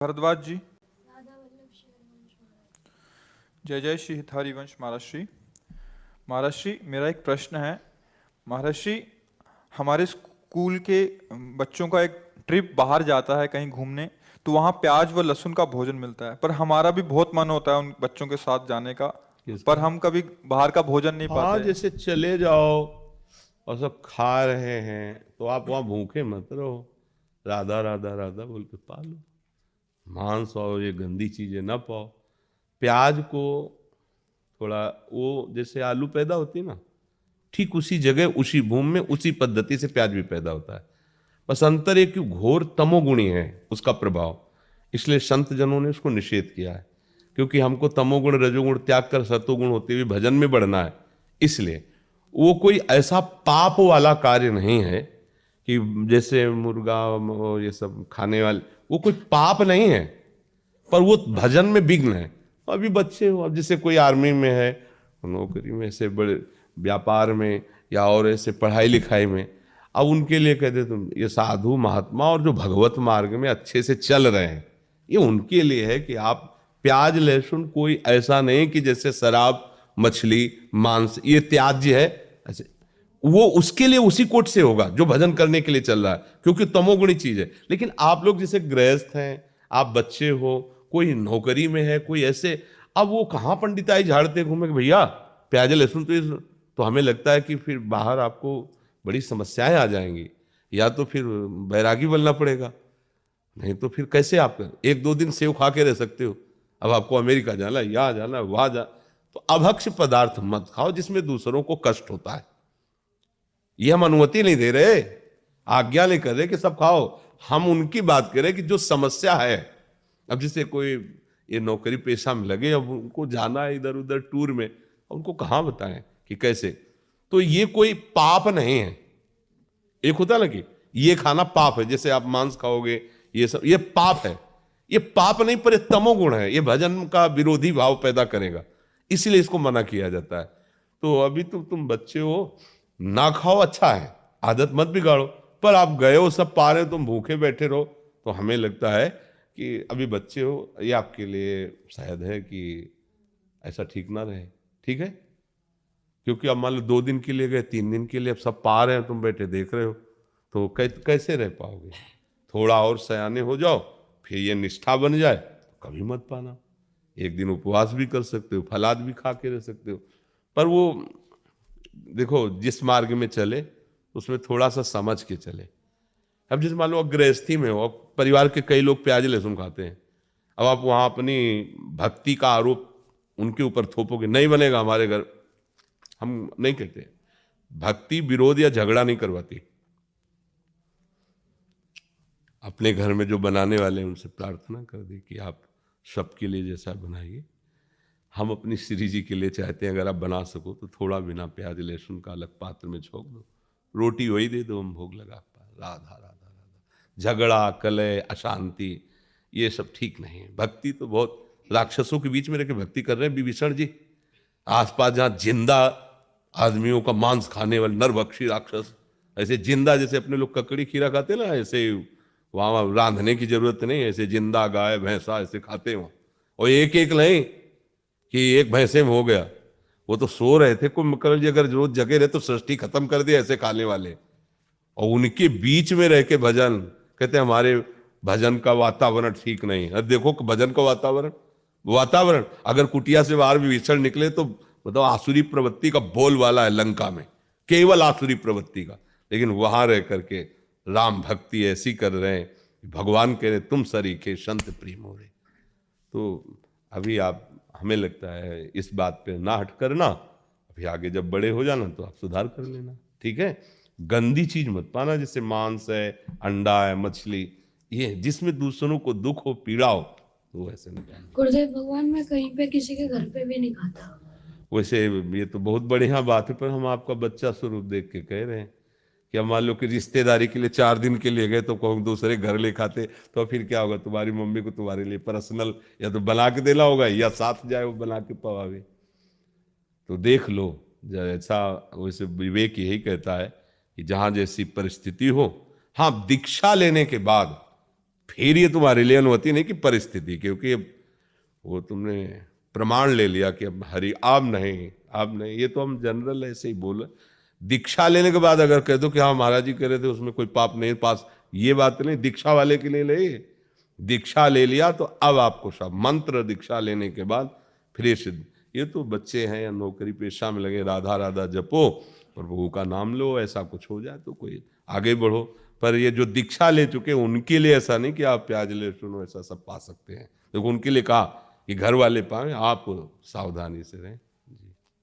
भरद्वाज जी। जय जय श्री हितहरि वंश महाराज। महाराज मेरा एक प्रश्न है। महाराज हमारे स्कूल के बच्चों का एक ट्रिप बाहर जाता है कहीं घूमने, तो वहाँ प्याज व लहसुन का भोजन मिलता है, पर हमारा भी बहुत मन होता है उन बच्चों के साथ जाने का, पर हम कभी बाहर का भोजन नहीं पाते। जैसे चले जाओ और सब खा रहे हैं तो आप वहां भूखे मत रहो, राधा राधा राधा बोल के पालो। मांस और ये गंदी चीजें ना पाओ। प्याज को थोड़ा, वो जैसे आलू पैदा होती ना, ठीक उसी जगह उसी भूमि में उसी पद्धति से प्याज भी पैदा होता है। बस अंतर एक घोर तमोगुणी है उसका प्रभाव, इसलिए संत जनों ने उसको निषेध किया है। क्योंकि हमको तमोगुण रजोगुण त्याग कर सतोगुण होते हुए भजन में बढ़ना है, इसलिए वो कोई ऐसा पाप वाला कार्य नहीं है कि जैसे मुर्गा ये सब खाने वाले, वो कोई पाप नहीं है, पर वो भजन में विघ्न है। अभी बच्चे हो, अब जैसे कोई आर्मी में है, नौकरी में, ऐसे बड़े व्यापार में, या और ऐसे पढ़ाई लिखाई में, अब उनके लिए कहते तुम ये साधु महात्मा और जो भगवत मार्ग में अच्छे से चल रहे हैं, ये उनके लिए है कि आप प्याज लहसुन कोई ऐसा नहीं कि जैसे शराब मछली मांस ये त्याज्य है, ऐसे वो उसके लिए उसी कोट से होगा जो भजन करने के लिए चल रहा है, क्योंकि तमोगुणी चीज है। लेकिन आप लोग जैसे गृहस्थ हैं, आप बच्चे हो, कोई नौकरी में है, कोई ऐसे, अब वो कहाँ पंडिताई झाड़ते घूमे कि भैया प्याज लहसुन तो हमें लगता है कि फिर बाहर आपको बड़ी समस्याएं आ जाएंगी, या तो फिर बैरागी बनना पड़ेगा, नहीं तो फिर कैसे आप एक दो दिन सेव खा के रह सकते हो। अब आपको अमेरिका जाना, यहाँ जाना, वहां जा, तो अभक्ष पदार्थ मत खाओ जिसमें दूसरों को कष्ट होता है। ये हम अनुमति नहीं दे रहे, आज्ञा नहीं कर रहे कि सब खाओ, हम उनकी बात करें कि जो समस्या है। अब जैसे कोई ये नौकरी पेशा में लगे, अब उनको जाना है इधर उधर टूर में, उनको कहाँ बताएं कि कैसे, तो ये कोई पाप नहीं है। एक होता ना कि ये खाना पाप है, जैसे आप मांस खाओगे ये सब, ये पाप है। ये पाप नहीं, पर तमोगुण है, ये भजन का विरोधी भाव पैदा करेगा, इसलिए इसको मना किया जाता है। तो अभी तो तुम बच्चे हो, ना खाओ, अच्छा है, आदत मत बिगाड़ो, पर आप गए हो सब पा रहे हो, तुम भूखे बैठे रहो, तो हमें लगता है कि अभी बच्चे हो, ये आपके लिए शायद है कि ऐसा ठीक ना रहे। ठीक है, क्योंकि अब मान लो 2 दिन के लिए गए, 3 दिन के लिए, अब सब पा रहे हैं, तुम बैठे देख रहे हो, तो कैसे रह पाओगे। थोड़ा और सयाने हो जाओ, फिर ये निष्ठा बन जाए तो कभी मत पाना। एक दिन उपवास भी कर सकते हो, फलाद भी खा के रह सकते हो, पर वो देखो जिस मार्ग में चले उसमें थोड़ा सा समझ के चले। अब जिस मान लो गृहस्थी में हो, अब परिवार के कई लोग प्याज लहसुन खाते हैं, अब आप वहां अपनी भक्ति का आरोप उनके ऊपर थोपोगे, नहीं बनेगा हमारे घर। हम नहीं कहते, भक्ति विरोध या झगड़ा नहीं करवाती। अपने घर में जो बनाने वाले हैं उनसे प्रार्थना कर दे कि आप सबके लिए जैसा बनाइए। हम अपनी श्री जी के लिए चाहते हैं, अगर आप बना सको तो थोड़ा बिना प्याज लहसुन का अलग पात्र में छोंक दो, रोटी वही दे दो, हम भोग लगा पा। राधा राधा राधा। झगड़ा कलह अशांति ये सब ठीक नहीं है। भक्ति तो बहुत, राक्षसों के बीच में रहकर भक्ति कर रहे हैं विभीषण जी, आसपास जहाँ जिंदा आदमियों का मांस खाने वाले नरभक्षी राक्षस, ऐसे जिंदा, जैसे अपने लोग ककड़ी खीरा खाते ना, ऐसे वहाँ रांधने की जरूरत नहीं, ऐसे जिंदा गाय भैंसा ऐसे खाते हो। और एक एक नहीं कि एक भैंसे में हो गया, वो तो सो रहे थे। कुंभकर्ण जी अगर रोज जगे रहे तो सृष्टि खत्म कर दिया ऐसे खाने वाले, और उनके बीच में रह के भजन कहते हमारे भजन का वातावरण ठीक नहीं है। देखो भजन का वातावरण अगर कुटिया से बाहर विभीषण निकले तो बताओ, आसुरी प्रवृत्ति का बोल वाला है लंका में, केवल आसुरी प्रवृत्ति का, लेकिन वहां रह करके राम भक्ति ऐसी कर रहे हैं, भगवान कह रहे तुम सरीखे संत प्रेम हो रहे। तो अभी आप, हमें लगता है इस बात पे ना हट करना, अभी आगे जब बड़े हो जाना तो आप सुधार कर लेना। ठीक है, गंदी चीज मत पाना, जैसे मांस है, अंडा है, मछली, ये जिसमें दूसरों को दुख हो पीड़ा हो, तो ऐसे नहीं पाना। गुरुदेव भगवान मैं कहीं पे किसी के घर पे भी नहीं खाता। वैसे ये तो बहुत बढ़िया बात है, पर हम आपका बच्चा स्वरूप देख के कह रहे हैं कि हम मान लो कि रिश्तेदारी के लिए 4 दिन के लिए गए तो कहूँ दूसरे घर ले खाते, तो फिर क्या होगा, तुम्हारी मम्मी को तुम्हारे लिए पर्सनल या तो बना के देना होगा, या साथ जाए वो बना के पवावे। तो देख लो, जैसा वैसे विवेक यही कहता है कि जहां जैसी परिस्थिति हो, हाँ दीक्षा लेने के बाद फिर ये तुम्हारे लिए अनुमति नहीं कि परिस्थिति, क्योंकि अब वो तुमने प्रमाण ले लिया कि अब हरि अब नहीं। ये तो हम जनरल ऐसे ही बोले। दीक्षा लेने के बाद अगर कह दो कि हाँ महाराज जी कह रहे थे उसमें कोई पाप नहीं पास, ये बात नहीं। दीक्षा वाले के लिए ले, दीक्षा ले लिया तो अब आपको सब मंत्र दीक्षा लेने के बाद फिर ये सिद्ध। ये तो बच्चे हैं या नौकरी पेशा में लगे, राधा राधा जपो, प्रभु का नाम लो, ऐसा कुछ हो जाए तो कोई आगे बढ़ो। पर ये जो दीक्षा ले चुके उनके लिए ऐसा नहीं कि आप प्याज लहसुन ऐसा सब पा सकते हैं। देखो उनके लिए कहा कि घर वाले पाए, आप सावधानी से रहें।